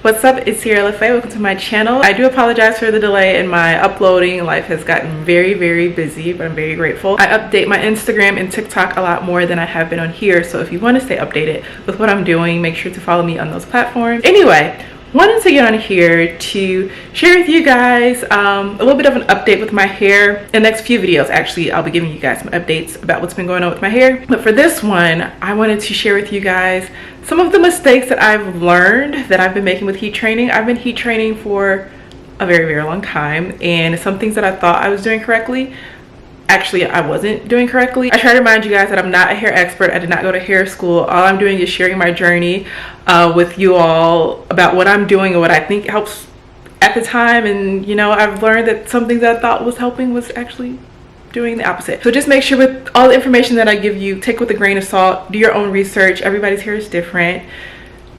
What's up, it's Sierra LaFay. Welcome to my channel. I do apologize for the delay in my uploading. Life has gotten very busy, but I'm very grateful. I update my Instagram and TikTok a lot more than I have been on here, so if you want to stay updated with what I'm doing, make sure to follow me on those platforms. Anyway, wanted to get on here to share with you guys a little bit of an update with my hair. In the next few videos, actually, I'll be giving you guys some updates about what's been going on with my hair. But for this one, I wanted to share with you guys some of the mistakes that I've learned that I've been making with heat training. I've been heat training for a very long time, and some things that I thought I was doing correctly, actually I wasn't doing correctly. I try to remind you guys that I'm not a hair expert. I did not go to hair school. All I'm doing is sharing my journey with you all about what I'm doing and what I think helps at the time. And you know, I've learned that some things that I thought was helping was actually doing the opposite. So just make sure with all the information that I give you, take with a grain of salt, do your own research. Everybody's hair is different.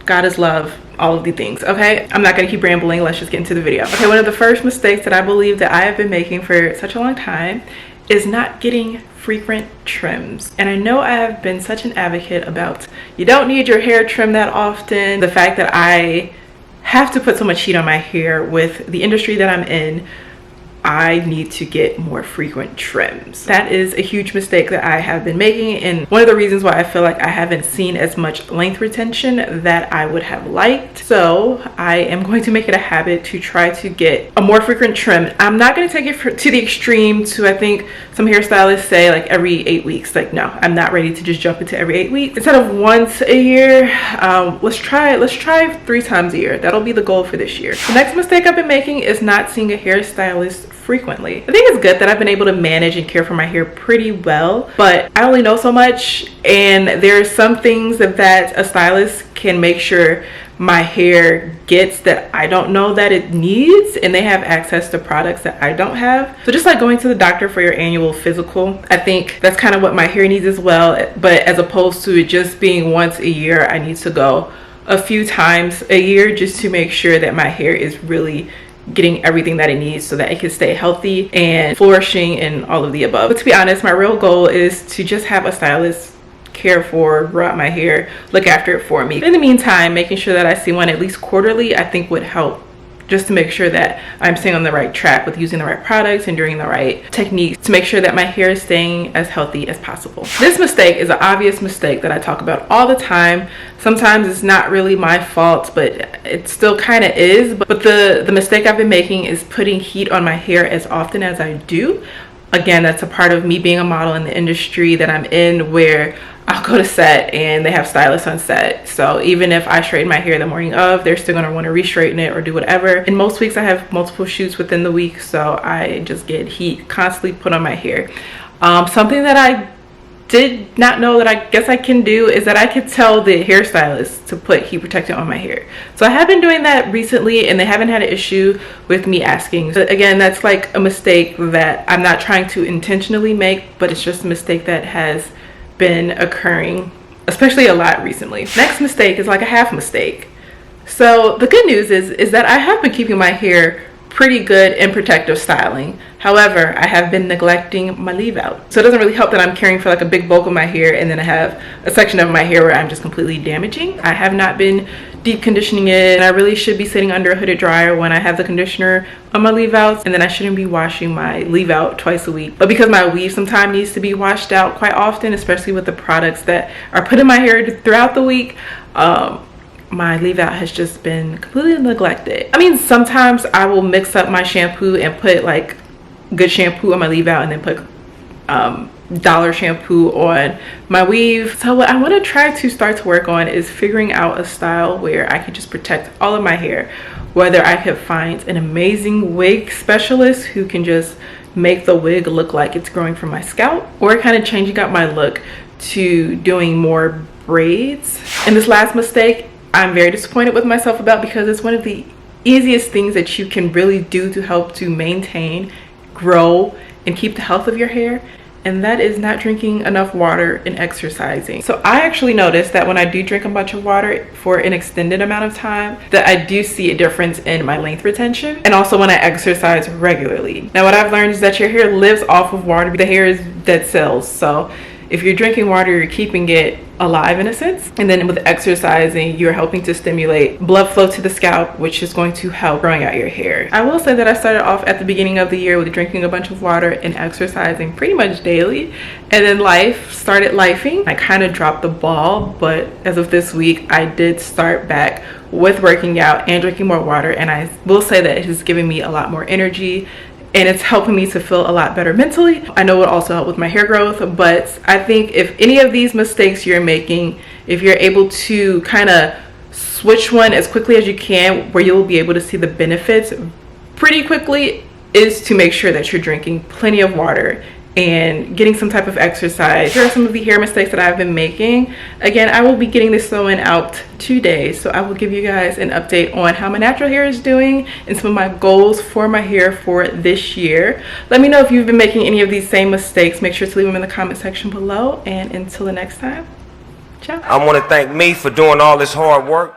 God is love, all of the things, okay? I'm not gonna keep rambling, let's just get into the video. Okay, one of the first mistakes that I believe that I have been making for such a long time is not getting frequent trims. And I know I have been such an advocate about you don't need your hair trimmed that often. The fact that I have to put so much heat on my hair with the industry that I'm in, I need to get more frequent trims. That is a huge mistake that I have been making, and one of the reasons why I feel like I haven't seen as much length retention that I would have liked. So I am going to make it a habit to try to get a more frequent trim. I'm not going to take it to the extreme to, I think some hairstylists say, like every 8 weeks. Like, no, I'm not ready to just jump into every 8 weeks. Instead of once a year, let's try 3 times a year. That'll be the goal for this year. The next mistake I've been making is not seeing a hairstylist frequently. I think it's good that I've been able to manage and care for my hair pretty well, but I only know so much, and there are some things that a stylist can make sure my hair gets that I don't know that it needs, and they have access to products that I don't have. So just like going to the doctor for your annual physical, I think that's kind of what my hair needs as well, but as opposed to it just being once a year, I need to go a few times a year just to make sure that my hair is really getting everything that it needs so that it can stay healthy and flourishing and all of the above. But to be honest, my real goal is to just have a stylist care for, grow out my hair, look after it for me. In the meantime, making sure that I see one at least quarterly, I think would help, just to make sure that I'm staying on the right track with using the right products and doing the right techniques to make sure that my hair is staying as healthy as possible. This mistake is an obvious mistake that I talk about all the time. Sometimes it's not really my fault, but it still kind of is. But the mistake I've been making is putting heat on my hair as often as I do. Again, that's a part of me being a model in the industry that I'm in, where I'll go to set and they have stylists on set. So even if I straighten my hair the morning of, they're still gonna wanna re-straighten it or do whatever. In most weeks, I have multiple shoots within the week, so I just get heat constantly put on my hair. Something that I did not know that I guess I can do is that I could tell the hairstylist to put heat protectant on my hair. So I have been doing that recently, and they haven't had an issue with me asking. So again, that's like a mistake that I'm not trying to intentionally make, but it's just a mistake that has been occurring, especially a lot recently. Next mistake is like a half mistake. So the good news is that I have been keeping my hair pretty good in protective styling. However, I have been neglecting my leave out. So it doesn't really help that I'm caring for like a big bulk of my hair and then I have a section of my hair where I'm just completely damaging. I have not been deep conditioning it, and I really should be sitting under a hooded dryer when I have the conditioner on my leave outs, and then I shouldn't be washing my leave out twice a week. But because my weave sometimes needs to be washed out quite often, especially with the products that are put in my hair throughout the week, my leave out has just been completely neglected. I mean, sometimes I will mix up my shampoo and put like good shampoo on my leave out and then put dollar shampoo on my weave. So what I want to try to start to work on is figuring out a style where I can just protect all of my hair, whether I could find an amazing wig specialist who can just make the wig look like it's growing from my scalp, or kind of changing up my look to doing more braids. And this last mistake I'm very disappointed with myself about, because it's one of the easiest things that you can really do to help to maintain, grow, and keep the health of your hair, and that is not drinking enough water and exercising. So I actually noticed that when I do drink a bunch of water for an extended amount of time, that I do see a difference in my length retention, and also when I exercise regularly. Now what I've learned is that your hair lives off of water. The hair is dead cells, so if you're drinking water, you're keeping it alive in a sense. And then with exercising, you're helping to stimulate blood flow to the scalp, which is going to help growing out your hair. I will say that I started off at the beginning of the year with drinking a bunch of water and exercising pretty much daily, and then life started lifing. I kind of dropped the ball, but as of this week, I did start back with working out and drinking more water, and I will say that it has given me a lot more energy, and it's helping me to feel a lot better mentally. I know it will also help with my hair growth, but I think if any of these mistakes you're making, if you're able to kind of switch one as quickly as you can, where you'll be able to see the benefits pretty quickly, is to make sure that you're drinking plenty of water and getting some type of exercise. Here are some of the hair mistakes that I've been making. Again, I will be getting this sewn out today, so I will give you guys an update on how my natural hair is doing and some of my goals for my hair for this year. Let me know if you've been making any of these same mistakes. Make sure to leave them in the comment section below, and until the next time, ciao. I want to thank me for doing all this hard work.